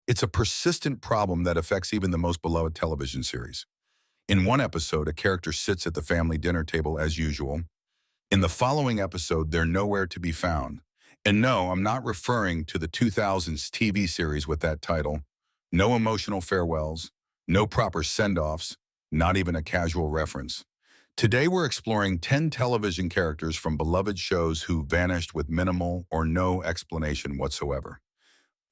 It's a persistent problem that affects even the most beloved television series. In one episode, a character sits at the family dinner table as usual. In the following episode, they're nowhere to be found. And no, I'm not referring to the 2000s TV series with that title. No emotional farewells, no proper send-offs, not even a casual reference. Today, we're exploring 10 television characters from beloved shows who vanished with minimal or no explanation whatsoever.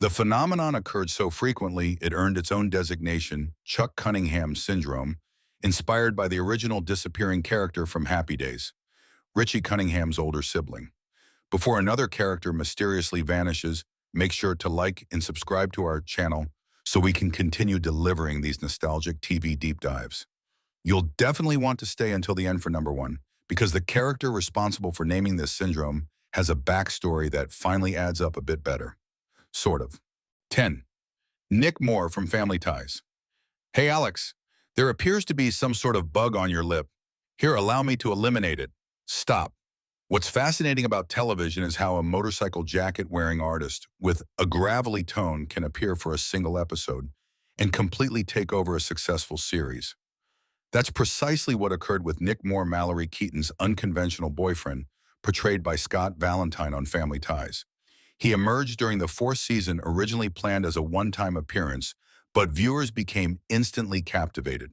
The phenomenon occurred so frequently it earned its own designation, Chuck Cunningham syndrome, inspired by the original disappearing character from Happy Days, Richie Cunningham's older sibling. Before another character mysteriously vanishes, make sure to like and subscribe to our channel so we can continue delivering these nostalgic TV deep dives. You'll definitely want to stay until the end for number one, because the character responsible for naming this syndrome has a backstory that finally adds up a bit better. Sort of. 10. Nick Moore from Family Ties. Hey Alex, there appears to be some sort of bug on your lip. Here, allow me to eliminate it. Stop. What's fascinating about television is how a motorcycle jacket-wearing artist with a gravelly tone can appear for a single episode and completely take over a successful series. That's precisely what occurred with Nick Moore, Mallory Keaton's unconventional boyfriend, portrayed by Scott Valentine on Family Ties. He emerged during the fourth season, originally planned as a one-time appearance, but viewers became instantly captivated.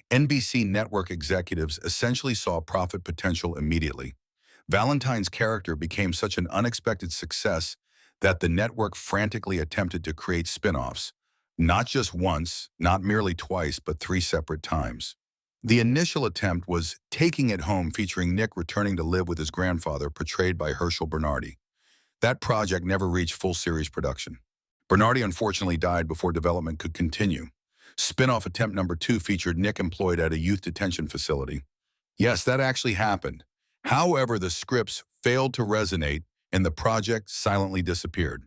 NBC network executives essentially saw profit potential immediately. Valentine's character became such an unexpected success that the network frantically attempted to create spin-offs, not just once, not merely twice, but three separate times. The initial attempt was Taking It Home, featuring Nick returning to live with his grandfather, portrayed by Herschel Bernardi. That project never reached full series production. Bernardi unfortunately died before development could continue. Spin-off attempt number 2 featured Nick employed at a youth detention facility. Yes, that actually happened. However, the scripts failed to resonate and the project silently disappeared.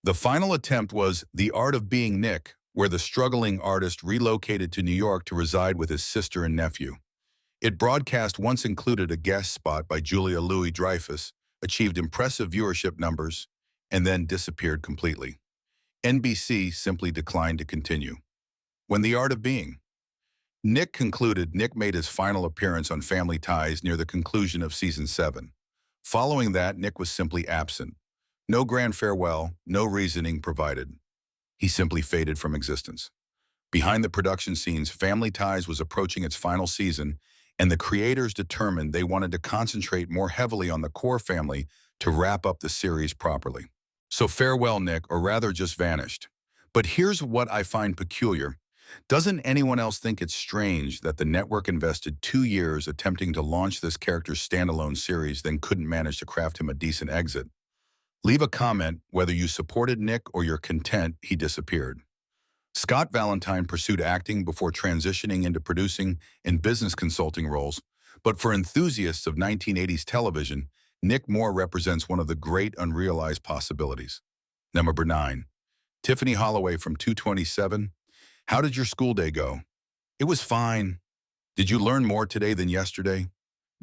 The final attempt was The Art of Being Nick, where the struggling artist relocated to New York to reside with his sister and nephew. It broadcast once included a guest spot by Julia Louis-Dreyfus, achieved impressive viewership numbers, and then disappeared completely. NBC simply declined to continue. When The Art of Being. Nick made his final appearance on Family Ties near the conclusion of season 7. Following that, Nick was simply absent. No grand farewell, no reasoning provided. He simply faded from existence. Behind the production scenes, Family Ties was approaching its final season, and the creators determined they wanted to concentrate more heavily on the core family to wrap up the series properly. So farewell, Nick, or rather just vanished. But here's what I find peculiar. Doesn't anyone else think it's strange that the network invested 2 years attempting to launch this character's standalone series, then couldn't manage to craft him a decent exit? Leave a comment whether you supported Nick or you're content he disappeared. Scott Valentine pursued acting before transitioning into producing and business consulting roles, but for enthusiasts of 1980s television, Nick Moore represents one of the great unrealized possibilities. Number 9. Tiffany Holloway from 227. How did your school day go? It was fine. Did you learn more today than yesterday?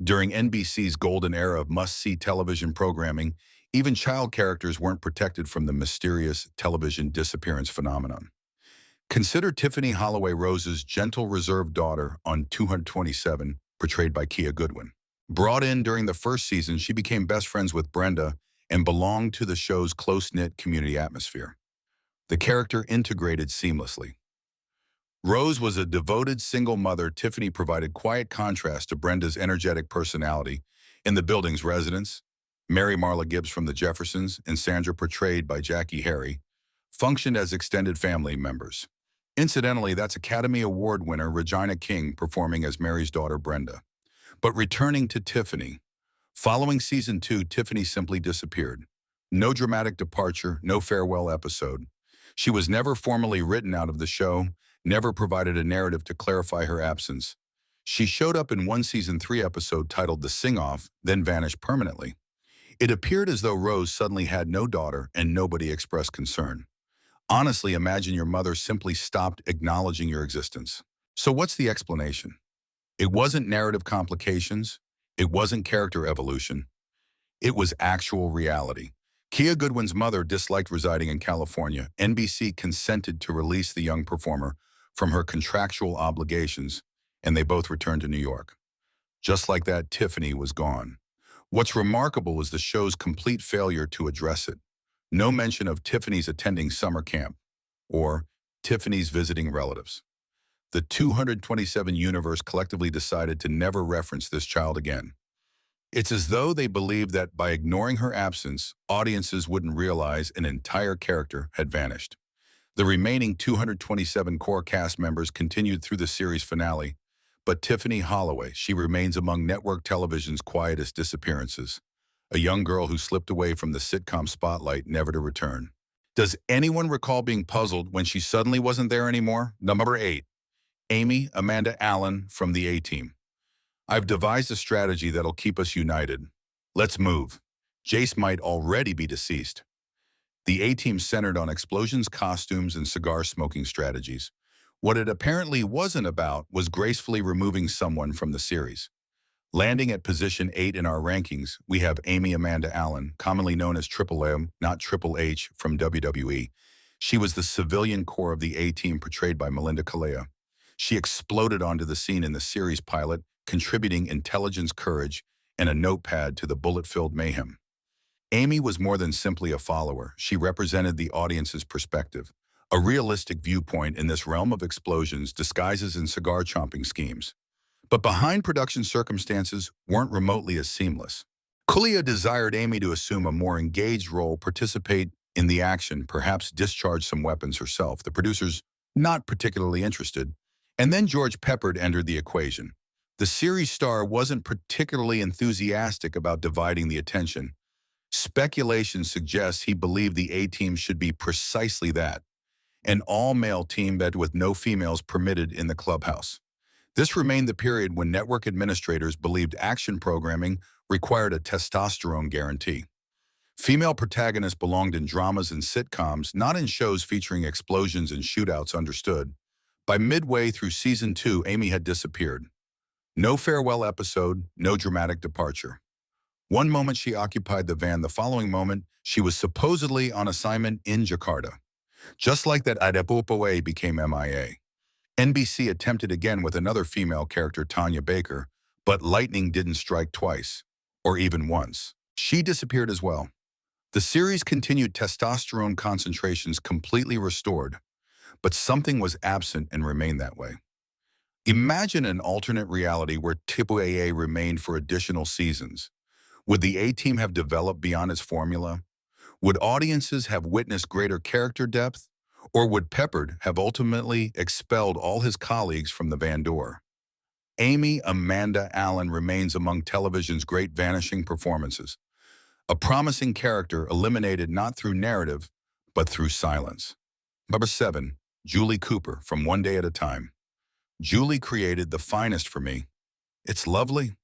During NBC's golden era of must-see television programming, even child characters weren't protected from the mysterious television disappearance phenomenon. Consider Tiffany Holloway Rose's gentle, reserved daughter on 227, portrayed by Kia Goodwin. Brought in during the first season, she became best friends with Brenda and belonged to the show's close-knit community atmosphere. The character integrated seamlessly. Rose was a devoted single mother. Tiffany provided quiet contrast to Brenda's energetic personality. In the building's residents, Mary Marla Gibbs from The Jeffersons and Sandra, portrayed by Jackie Harry, functioned as extended family members. Incidentally, that's Academy Award winner Regina King performing as Mary's daughter Brenda. But returning to Tiffany, following season 2, Tiffany simply disappeared. No dramatic departure, no farewell episode. She was never formally written out of the show, never provided a narrative to clarify her absence. She showed up in one season 3 episode titled The Sing-Off, then vanished permanently. It appeared as though Rose suddenly had no daughter and nobody expressed concern. Honestly, imagine your mother simply stopped acknowledging your existence. So what's the explanation? It wasn't narrative complications. It wasn't character evolution. It was actual reality. Kia Goodwin's mother disliked residing in California. NBC consented to release the young performer from her contractual obligations, and they both returned to New York. Just like that, Tiffany was gone. What's remarkable is the show's complete failure to address it. No mention of Tiffany's attending summer camp or Tiffany's visiting relatives. The 227 universe collectively decided to never reference this child again. It's as though they believed that by ignoring her absence, audiences wouldn't realize an entire character had vanished. The remaining 227 core cast members continued through the series finale, but Tiffany Holloway, she remains among network television's quietest disappearances, a young girl who slipped away from the sitcom spotlight never to return. Does anyone recall being puzzled when she suddenly wasn't there anymore? Number 8. Amy Amanda Allen from the A-Team. I've devised a strategy that'll keep us united. Let's move. Jace might already be deceased. The A-Team centered on explosions, costumes, and cigar-smoking strategies. What it apparently wasn't about was gracefully removing someone from the series. Landing at position 8 in our rankings, we have Amy Amanda Allen, commonly known as Triple M, not Triple H, from WWE. She was the civilian core of the A-Team portrayed by Melinda Kalea. She exploded onto the scene in the series pilot, contributing intelligence, courage, and a notepad to the bullet-filled mayhem. Amy was more than simply a follower. She represented the audience's perspective, a realistic viewpoint in this realm of explosions, disguises, and cigar-chomping schemes. But behind production circumstances weren't remotely as seamless. Kalea desired Amy to assume a more engaged role, participate in the action, perhaps discharge some weapons herself. The producers not particularly interested. And then George Peppard entered the equation. The series star wasn't particularly enthusiastic about dividing the attention. Speculation suggests he believed the A-Team should be precisely that, an all-male team but with no females permitted in the clubhouse. This remained the period when network administrators believed action programming required a testosterone guarantee. Female protagonists belonged in dramas and sitcoms, not in shows featuring explosions and shootouts. Understood. By midway through season 2, Amy had disappeared. No farewell episode, no dramatic departure. One moment she occupied the van, the following moment she was supposedly on assignment in Jakarta. Just like that, Adepopoe became MIA. NBC attempted again with another female character, Tanya Baker, but lightning didn't strike twice, or even once. She disappeared as well. The series continued, testosterone concentrations completely restored, but something was absent and remained that way. Imagine an alternate reality where TPAA remained for additional seasons. Would the A-Team have developed beyond its formula? Would audiences have witnessed greater character depth? Or would Peppard have ultimately expelled all his colleagues from the van door? Amy Amanda Allen remains among television's great vanishing performances. A promising character eliminated not through narrative, but through silence. Number 7. Julie Cooper from One Day at a Time. Julie created the finest for me. It's lovely.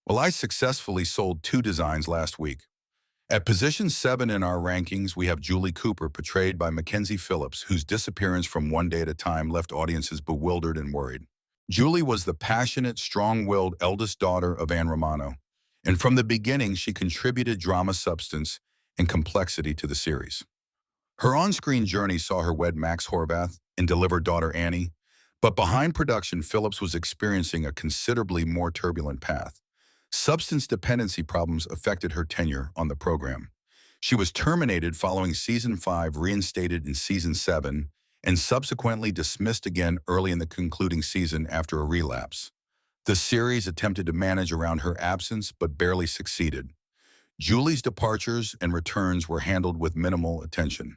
Well, I successfully sold 2 designs last week. At position 7 in our rankings, we have Julie Cooper, portrayed by Mackenzie Phillips, whose disappearance from One Day at a Time left audiences bewildered and worried. Julie was the passionate, strong-willed eldest daughter of Anne Romano, and from the beginning she contributed drama substance and complexity to the series. Her on-screen journey saw her wed Max Horvath and deliver daughter Annie, but behind production, Phillips was experiencing a considerably more turbulent path. Substance dependency problems affected her tenure on the program. She was terminated following season 5, reinstated in season 7, and subsequently dismissed again early in the concluding season after a relapse. The series attempted to manage around her absence but barely succeeded. Julie's departures and returns were handled with minimal attention.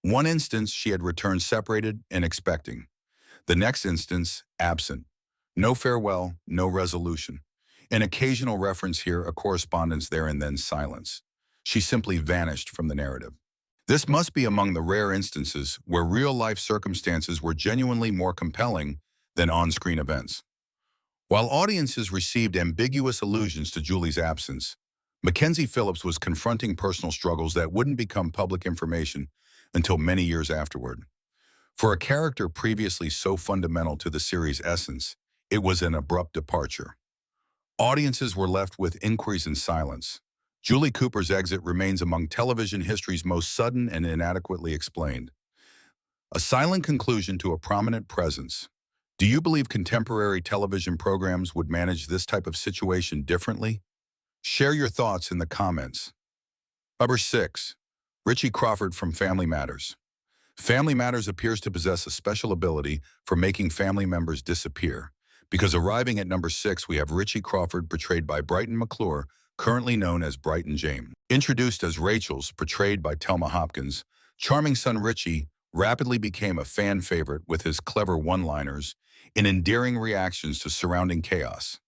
One instance, she had returned separated and expecting. The next instance, absent. No farewell, no resolution. An occasional reference here, a correspondence there, and then silence. She simply vanished from the narrative. This must be among the rare instances where real-life circumstances were genuinely more compelling than on-screen events. While audiences received ambiguous allusions to Julie's absence, Mackenzie Phillips was confronting personal struggles that wouldn't become public information until many years afterward. For a character previously so fundamental to the series' essence, it was an abrupt departure. Audiences were left with inquiries and silence. Julie Cooper's exit remains among television history's most sudden and inadequately explained. A silent conclusion to a prominent presence. Do you believe contemporary television programs would manage this type of situation differently? Share your thoughts in the comments. Number 6. Richie Crawford from Family Matters. Family Matters appears to possess a special ability for making family members disappear, because arriving at number 6 we have Richie Crawford portrayed by Brighton McClure, currently known as Brighton James. Introduced as Rachel's, portrayed by Thelma Hopkins, charming son Richie rapidly became a fan favorite with his clever one-liners and endearing reactions to surrounding chaos.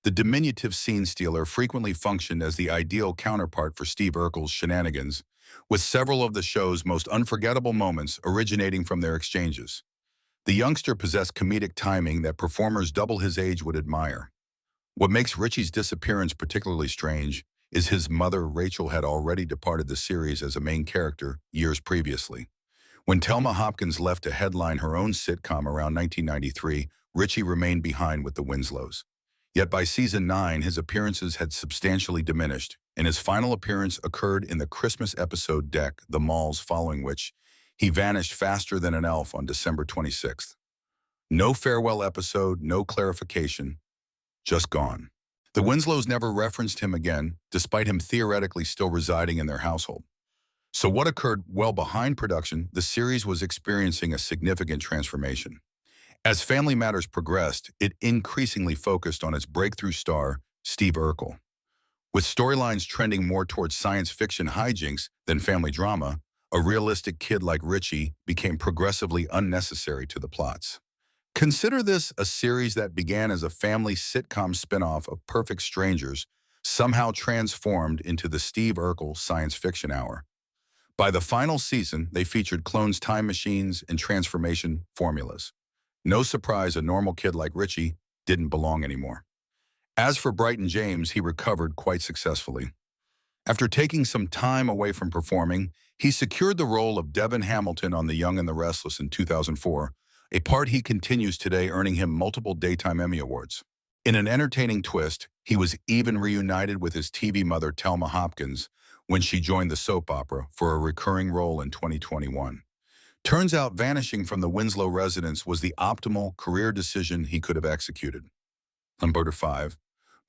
The diminutive scene stealer frequently functioned as the ideal counterpart for Steve Urkel's shenanigans, with several of the show's most unforgettable moments originating from their exchanges. The youngster possessed comedic timing that performers double his age would admire. What makes Richie's disappearance particularly strange is his mother, Rachel, had already departed the series as a main character years previously. When Thelma Hopkins left to headline her own sitcom around 1993, Richie remained behind with the Winslows. Yet by season 9, his appearances had substantially diminished, and his final appearance occurred in the Christmas episode Deck the Malls, following which he vanished faster than an elf on December 26th. No farewell episode, no clarification, just gone. The Winslows never referenced him again, despite him theoretically still residing in their household. So what occurred? Well, behind production, the series was experiencing a significant transformation. As Family Matters progressed, it increasingly focused on its breakthrough star, Steve Urkel. With storylines trending more towards science fiction hijinks than family drama, a realistic kid like Richie became progressively unnecessary to the plots. Consider this a series that began as a family sitcom spin-off of Perfect Strangers, somehow transformed into the Steve Urkel science fiction hour. By the final season, they featured clones, time machines, and transformation formulas. No surprise a normal kid like Richie didn't belong anymore. As for Brighton James, he recovered quite successfully. After taking some time away from performing, he secured the role of Devin Hamilton on The Young and the Restless in 2004, a part he continues today, earning him multiple Daytime Emmy Awards. In an entertaining twist, he was even reunited with his TV mother, Thelma Hopkins, when she joined the soap opera for a recurring role in 2021. Turns out vanishing from the Winslow residence was the optimal career decision he could have executed. Number 5.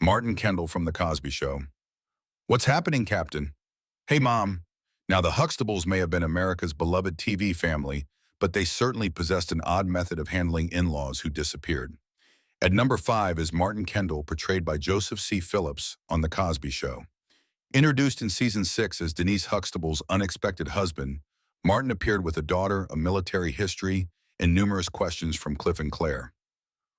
Martin Kendall from The Cosby Show. What's happening, Captain? Hey, Mom. Now, the Huxtables may have been America's beloved TV family, but they certainly possessed an odd method of handling in-laws who disappeared. At number 5 is Martin Kendall, portrayed by Joseph C. Phillips on The Cosby Show. Introduced in season 6 as Denise Huxtable's unexpected husband, Martin appeared with a daughter, a military history, and numerous questions from Cliff and Claire.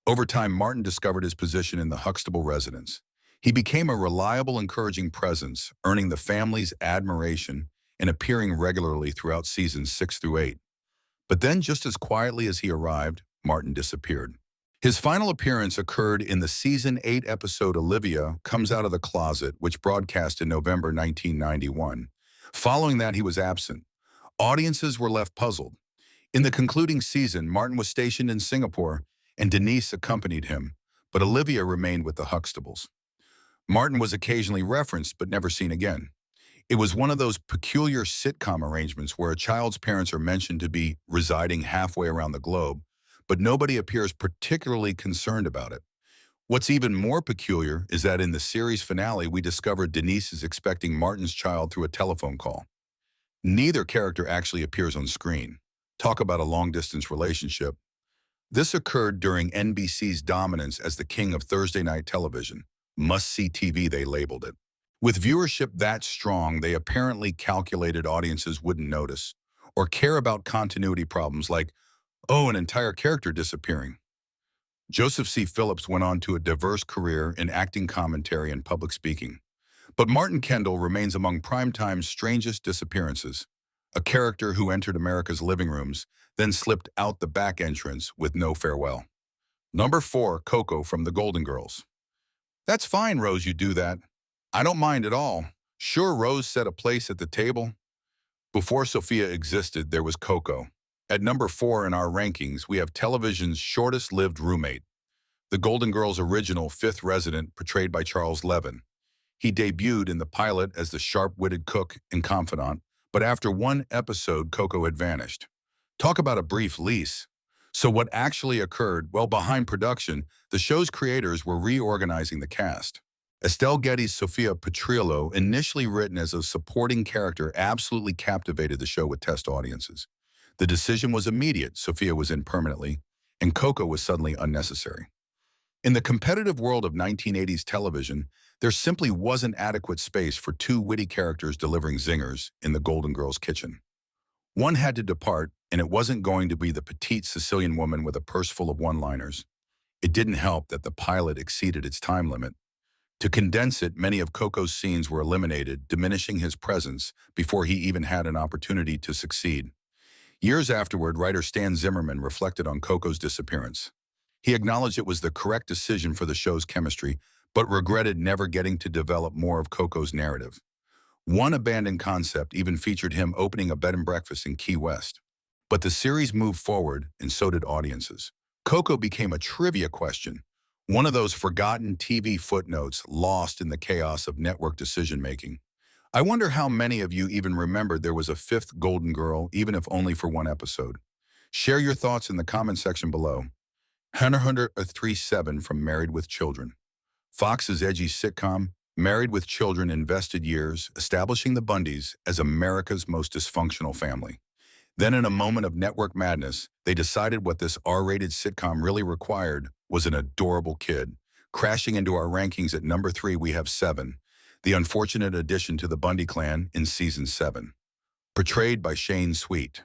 Over time, Martin discovered his position in the Huxtable residence. He became a reliable, encouraging presence, earning the family's admiration and appearing regularly throughout seasons 6 through 8. But then, just as quietly as he arrived, Martin disappeared. His final appearance occurred in the season 8 episode Olivia Comes Out of the Closet, which broadcast in November 1991. Following that, he was absent. Audiences were left puzzled. In the concluding season, Martin was stationed in Singapore, and Denise accompanied him, but Olivia remained with the Huxtables. Martin was occasionally referenced, but never seen again. It was one of those peculiar sitcom arrangements where a child's parents are mentioned to be residing halfway around the globe, but nobody appears particularly concerned about it. What's even more peculiar is that in the series finale, we discovered Denise is expecting Martin's child through a telephone call. Neither character actually appears on screen. Talk about a long-distance relationship. This occurred during NBC's dominance as the king of Thursday night television. Must-see TV, they labeled it. With viewership that strong, they apparently calculated audiences wouldn't notice or care about continuity problems like, oh, an entire character disappearing. Joseph C. Phillips went on to a diverse career in acting, commentary, and public speaking. But Martin Kendall remains among primetime's strangest disappearances, a character who entered America's living rooms, then slipped out the back entrance with no farewell. Number 4, Coco from The Golden Girls. That's fine, Rose, you do that. I don't mind at all. Sure, Rose set a place at the table. Before Sophia existed, there was Coco. At number 4 in our rankings, we have television's shortest-lived roommate, The Golden Girls' original 5th resident, portrayed by Charles Levin. He debuted in the pilot as the sharp-witted cook and confidant, but after one episode, Coco had vanished. Talk about a brief lease. So what actually occurred? Well, behind production, the show's creators were reorganizing the cast. Estelle Getty's Sophia Petrillo, initially written as a supporting character, absolutely captivated the show with test audiences. The decision was immediate. Sophia was in permanently, and Coco was suddenly unnecessary. In the competitive world of 1980s television, there simply wasn't adequate space for two witty characters delivering zingers in the Golden Girls kitchen. One had to depart, and it wasn't going to be the petite Sicilian woman with a purse full of one-liners. It didn't help that the pilot exceeded its time limit. To condense it, many of Coco's scenes were eliminated, diminishing his presence before he even had an opportunity to succeed. Years afterward, writer Stan Zimmerman reflected on Coco's disappearance. He acknowledged it was the correct decision for the show's chemistry, but regretted never getting to develop more of Coco's narrative. One abandoned concept even featured him opening a bed and breakfast in Key West. But the series moved forward, and so did audiences. Coco became a trivia question, one of those forgotten TV footnotes lost in the chaos of network decision-making. I wonder how many of you even remembered there was a fifth Golden Girl, even if only for one episode. Share your thoughts in the comment section below. Hunter 37 from Married with Children. Fox's edgy sitcom, Married with Children, invested years establishing the Bundys as America's most dysfunctional family. Then, in a moment of network madness, they decided what this R-rated sitcom really required was an adorable kid. Crashing into our rankings at number 3, we have Seven, the unfortunate addition to the Bundy clan in Season 7. Portrayed by Shane Sweet,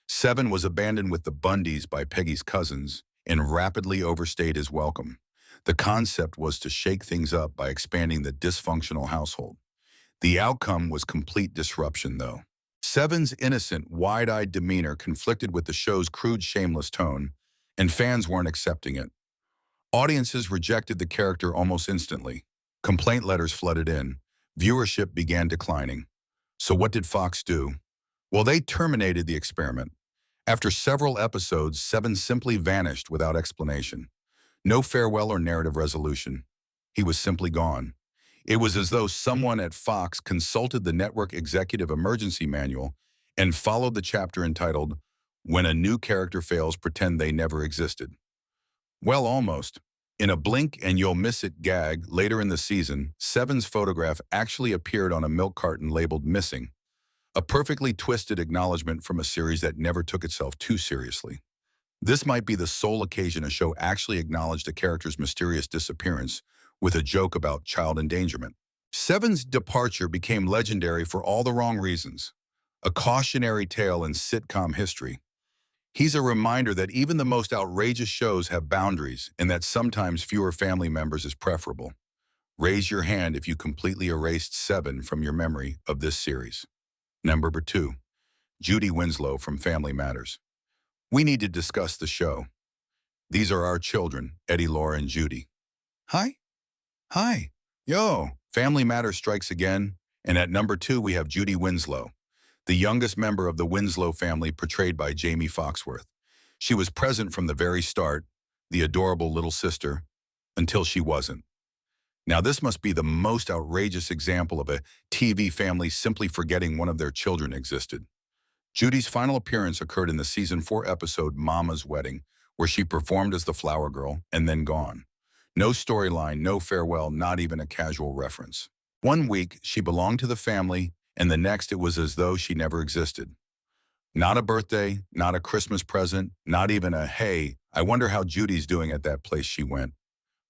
Seven was abandoned with the Bundys by Peggy's cousins and rapidly overstayed his welcome. The concept was to shake things up by expanding the dysfunctional household. The outcome was complete disruption, though. Seven's innocent, wide-eyed demeanor conflicted with the show's crude, shameless tone, and fans weren't accepting it. Audiences rejected the character almost instantly. Complaint letters flooded in. Viewership began declining. So what did Fox do? Well, they terminated the experiment. After several episodes, Seven simply vanished without explanation. No farewell or narrative resolution. He was simply gone. It was as though someone at Fox consulted the network executive emergency manual and followed the chapter entitled, "When a New Character Fails, Pretend They Never Existed." Well, almost. In a blink and you'll miss it gag, later in the season, Seven's photograph actually appeared on a milk carton labeled "Missing," a perfectly twisted acknowledgement from a series that never took itself too seriously. This might be the sole occasion a show actually acknowledged a character's mysterious disappearance with a joke about child endangerment. Seven's departure became legendary for all the wrong reasons. A cautionary tale in sitcom history. He's a reminder that even the most outrageous shows have boundaries and that sometimes fewer family members is preferable. Raise your hand if you completely erased Seven from your memory of this series. Number 2. Judy Winslow from Family Matters. We need to discuss the show. These are our children, Eddie, Laura, and Judy. Hi. Yo, Family Matters strikes again, and at number 2 we have Judy Winslow, the youngest member of the Winslow family, portrayed by Jamie Foxworth. She was present from the very start, the adorable little sister, until she wasn't. Now this must be the most outrageous example of a TV family simply forgetting one of their children existed. Judy's final appearance occurred in the Season 4 episode Mama's Wedding, where she performed as the flower girl and then gone. No storyline, no farewell, not even a casual reference. One week, she belonged to the family, and the next it was as though she never existed. Not a birthday, not a Christmas present, not even a, "Hey, I wonder how Judy's doing at that place she went."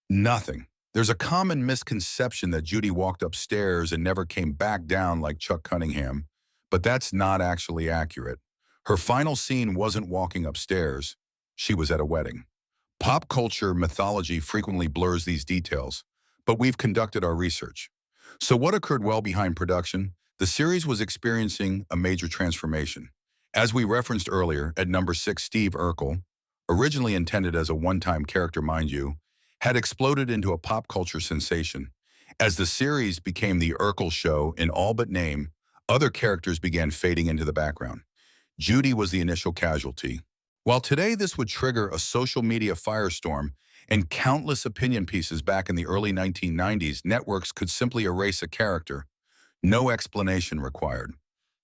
Nothing. There's a common misconception that Judy walked upstairs and never came back down like Chuck Cunningham, but that's not actually accurate. Her final scene wasn't walking upstairs. She was at a wedding. Pop culture mythology frequently blurs these details, but we've conducted our research. So what occurred well behind production? The series was experiencing a major transformation. As we referenced earlier, at number 6, Steve Urkel, originally intended as a one-time character, mind you, had exploded into a pop culture sensation. As the series became the Urkel Show in all but name, other characters began fading into the background. Judy was the initial casualty. While today this would trigger a social media firestorm and countless opinion pieces back in the early 1990s, networks could simply erase a character, no explanation required.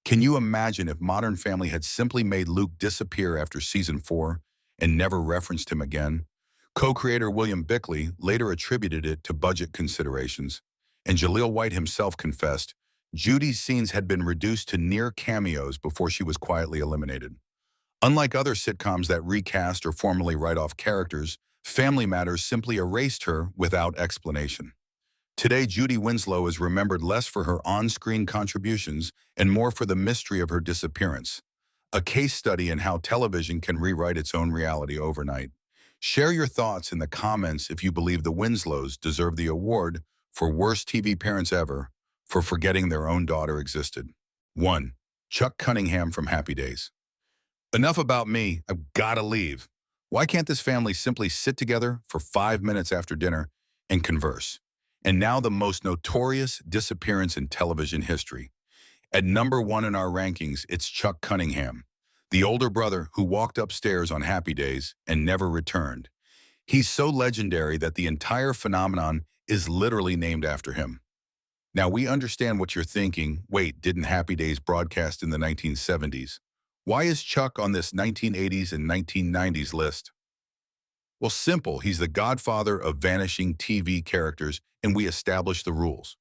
Can you imagine if Modern Family had simply made Luke disappear after season 4 and never referenced him again? Co-creator William Bickley later attributed it to budget considerations, and Jaleel White himself confessed Judy's scenes had been reduced to near cameos before she was quietly eliminated. Unlike other sitcoms that recast or formally write off characters, Family Matters simply erased her without explanation. Today, Judy Winslow is remembered less for her on-screen contributions and more for the mystery of her disappearance, a case study in how television can rewrite its own reality overnight. Share your thoughts in the comments if you believe the Winslows deserve the award for worst TV parents ever for forgetting their own daughter existed. 1. Chuck Cunningham from Happy Days. Enough about me, I've gotta leave. Why can't this family simply sit together for 5 minutes after dinner and converse? And now the most notorious disappearance in television history. At number 1 in our rankings, it's Chuck Cunningham, the older brother who walked upstairs on Happy Days and never returned. He's so legendary that the entire phenomenon is literally named after him. Now we understand what you're thinking. Wait, didn't Happy Days broadcast in the 1970s? Why is Chuck on this 1980s and 1990s list? Well, simple. He's the godfather of vanishing TV characters, and we established the rules.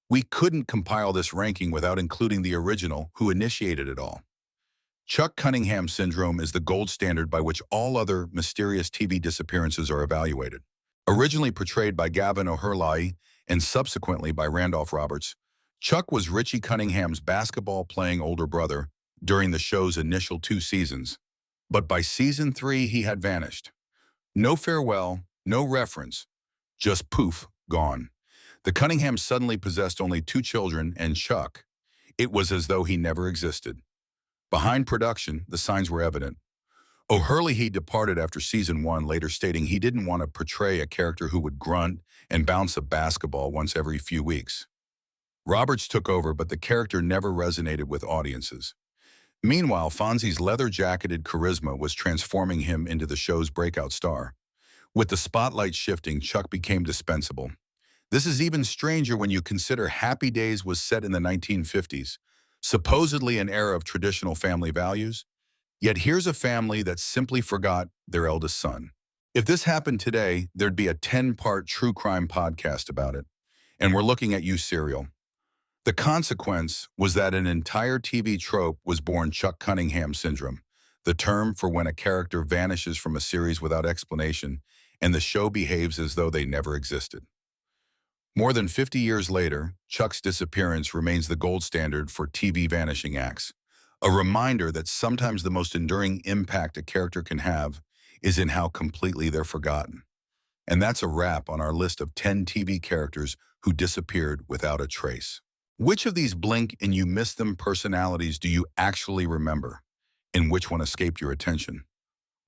We couldn't compile this ranking without including the original who initiated it all. Chuck Cunningham syndrome is the gold standard by which all other mysterious TV disappearances are evaluated. Originally portrayed by Gavin O'Herlihy and subsequently by Randolph Roberts, Chuck was Richie Cunningham's basketball-playing older brother during the show's initial 2 seasons. But by season 3, he had vanished. No farewell, no reference, just poof, gone. The Cunninghams suddenly possessed only 2 children and Chuck. It was as though he never existed. Behind production, the signs were evident. O'Herlihy departed after season 1, later stating he didn't want to portray a character who would grunt and bounce a basketball once every few weeks. Roberts took over, but the character never resonated with audiences. Meanwhile, Fonzie's leather-jacketed charisma was transforming him into the show's breakout star. With the spotlight shifting, Chuck became dispensable. This is even stranger when you consider Happy Days was set in the 1950s, supposedly an era of traditional family values. Yet here's a family that simply forgot their eldest son. If this happened today, there'd be a 10-part true crime podcast about it. And we're looking at you, Serial. The consequence was that an entire TV trope was born: Chuck Cunningham syndrome, the term for when a character vanishes from a series without explanation and the show behaves as though they never existed. More than 50 years later, Chuck's disappearance remains the gold standard for TV vanishing acts, a reminder that sometimes the most enduring impact a character can have is in how completely they're forgotten. And that's a wrap on our list of 10 TV characters who disappeared without a trace. Which of these blink and you miss them personalities do you actually remember? And which one escaped your attention?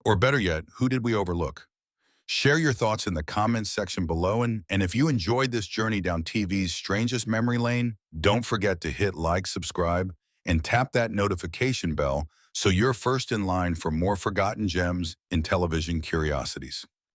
Or better yet, who did we overlook? Share your thoughts in the comments section below, and if you enjoyed this journey down TV's strangest memory lane, don't forget to hit like, subscribe, and tap that notification bell so you're first in line for more forgotten gems in television curiosities.